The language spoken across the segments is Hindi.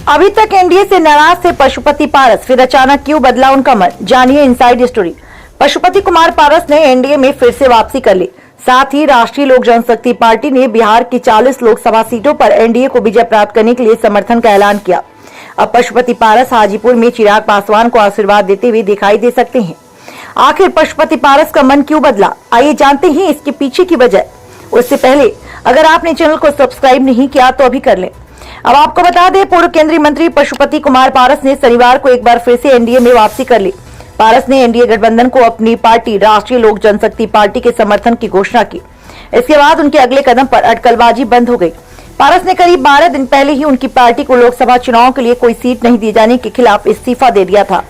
अभी तक एनडीए से नाराज थे पशुपति पारस, फिर अचानक क्यों बदला उनका मन? जानिए इनसाइड स्टोरी। पशुपति कुमार पारस ने एनडीए में फिर से वापसी कर ली। साथ ही राष्ट्रीय लोक जनशक्ति पार्टी ने बिहार की 40 लोकसभा सीटों पर एनडीए को विजय प्राप्त करने के लिए समर्थन का ऐलान किया। अब पशुपति पारस हाजीपुर में चिराग पासवान को आशीर्वाद देते हुए दिखाई दे सकते हैं। आखिर पशुपति पारस का मन क्यों बदला, आइए जानते हैं इसके पीछे की वजह। उससे पहले अगर आपने चैनल को सब्सक्राइब नहीं किया तो अभी कर लें। अब आपको बता दें, पूर्व केंद्रीय मंत्री पशुपति कुमार पारस ने शनिवार को एक बार फिर से एनडीए में वापसी कर ली। पारस ने एनडीए गठबंधन को अपनी पार्टी राष्ट्रीय लोक जनशक्ति पार्टी के समर्थन की घोषणा की। इसके बाद उनके अगले कदम पर अटकलबाजी बंद हो गई। पारस ने करीब 12 दिन पहले ही उनकी पार्टी को लोकसभा चुनाव के लिए कोई सीट नहीं दिए जाने के खिलाफ इस्तीफा दे दिया था।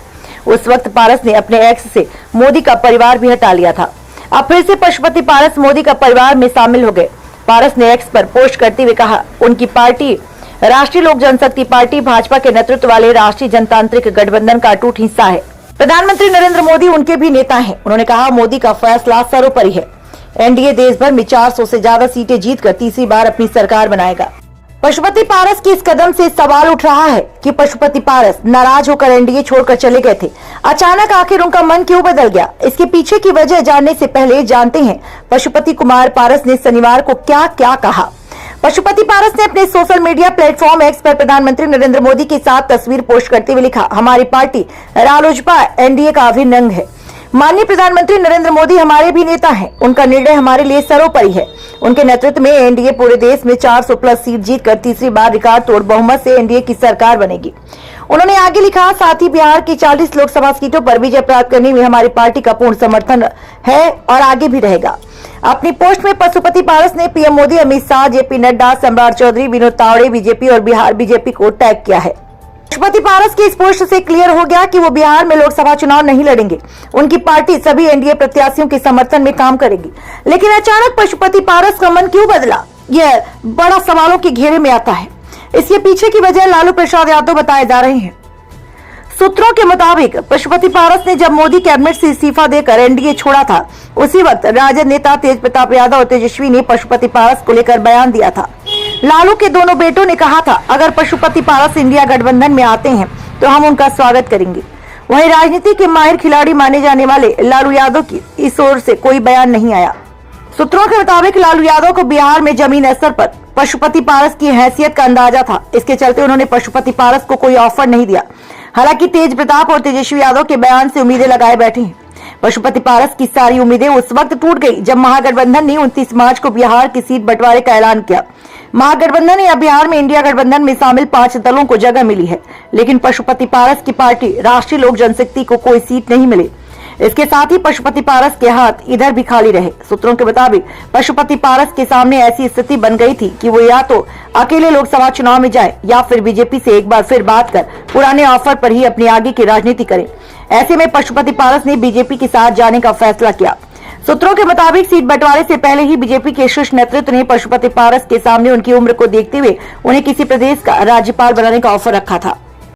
उस वक्त पारस ने अपने एक्स से मोदी का परिवार भी हटा लिया था। अब फिर से पशुपति पारस मोदी का परिवार में शामिल हो गए। पारस ने एक्स पर पोस्ट करते हुए कहा, उनकी पार्टी राष्ट्रीय लोक जनशक्ति पार्टी भाजपा के नेतृत्व वाले राष्ट्रीय जनतांत्रिक गठबंधन का अटूट हिस्सा है। प्रधानमंत्री नरेंद्र मोदी उनके भी नेता हैं। उन्होंने कहा, मोदी का फैसला सर्वोपरि है। एनडीए देश भर में 400 से ज्यादा सीटें जीतकर तीसरी बार अपनी सरकार बनाएगा। पशुपति पारस के इस कदम से सवाल उठ रहा है कि पशुपति पारस नाराज होकर एनडीए छोड़कर चले गए थे। अचानक आखिर उनका मन क्यों बदल गया? इसके पीछे की वजह जानने से पहले जानते हैं पशुपति कुमार पारस ने शनिवार को क्या क्या कहा। पशुपति पारस ने अपने सोशल मीडिया प्लेटफॉर्म एक्स पर प्रधानमंत्री नरेंद्र मोदी के साथ तस्वीर पोस्ट करते हुए लिखा, हमारी पार्टी रालोसपा एनडीए का अभिन्न अंग है। माननीय प्रधानमंत्री नरेंद्र मोदी हमारे भी नेता हैं। उनका निर्णय हमारे लिए सर्वोपरि है। उनके नेतृत्व में एनडीए पूरे देश में 400 प्लस सीट जीतकर तीसरी बार रिकॉर्ड तोड़ बहुमत से एनडीए की सरकार बनेगी। उन्होंने आगे लिखा, साथ ही बिहार की 40 लोकसभा सीटों पर विजय प्राप्त करने में हमारी पार्टी का पूर्ण समर्थन है और आगे भी रहेगा। अपनी पोस्ट में पशुपति पारस ने पीएम मोदी, अमित शाह, जेपी नड्डा, सम्राट चौधरी, विनोद तावड़े, बीजेपी और बिहार बीजेपी को टैग किया है। पशुपति पारस की इस पोस्ट से क्लियर हो गया कि वो बिहार में लोकसभा चुनाव नहीं लड़ेंगे। उनकी पार्टी सभी एनडीए प्रत्याशियों के समर्थन में काम करेगी। लेकिन अचानक पशुपति पारस का मन क्यों बदला, यह बड़ा सवालों के घेरे में आता है। इसके पीछे की वजह लालू प्रसाद यादव बताए जा रहे हैं। सूत्रों के मुताबिक पशुपति पारस ने जब मोदी कैबिनेट से इस्तीफा देकर एनडीए छोड़ा था, उसी वक्त राजद नेता तेज प्रताप यादव और तेजस्वी ने पशुपति पारस को लेकर बयान दिया था। लालू के दोनों बेटों ने कहा था, अगर पशुपति पारस इंडिया गठबंधन में आते हैं तो हम उनका स्वागत करेंगे। वहीं राजनीति के माहिर खिलाड़ी माने जाने वाले लालू यादव की इस ओर से कोई बयान नहीं आया। सूत्रों के मुताबिक लालू यादव को बिहार में जमीन स्तर पर पशुपति पारस की हैसियत का अंदाजा था। इसके चलते उन्होंने पशुपति पारस को कोई ऑफर नहीं दिया। हालांकि तेज प्रताप और तेजस्वी यादव के बयान से उम्मीदें लगाए बैठे हैं। पशुपति पारस की सारी उम्मीदें उस वक्त टूट गई जब महागठबंधन ने 29 मार्च को बिहार की सीट बंटवारे का ऐलान किया। महागठबंधन या बिहार में इंडिया गठबंधन में शामिल 5 दलों को जगह मिली है, लेकिन पशुपति पारस की पार्टी राष्ट्रीय लोक जनशक्ति को कोई सीट नहीं मिली। इसके साथ ही पशुपति पारस के हाथ इधर भी खाली रहे। सूत्रों के मुताबिक पशुपति पारस के सामने ऐसी स्थिति बन गई थी कि वो या तो अकेले लोकसभा चुनाव में जाए या फिर बीजेपी से एक बार फिर बात कर पुराने ऑफर पर ही अपनी आगे की राजनीति करें। ऐसे में पशुपति पारस ने बीजेपी के साथ जाने का फैसला किया। सूत्रों के मुताबिक सीट बंटवारे से पहले ही बीजेपी के शीर्ष नेतृत्व ने पशुपति पारस के सामने उनकी उम्र को देखते हुए उन्हें किसी प्रदेश का राज्यपाल बनाने का ऑफर रखा था।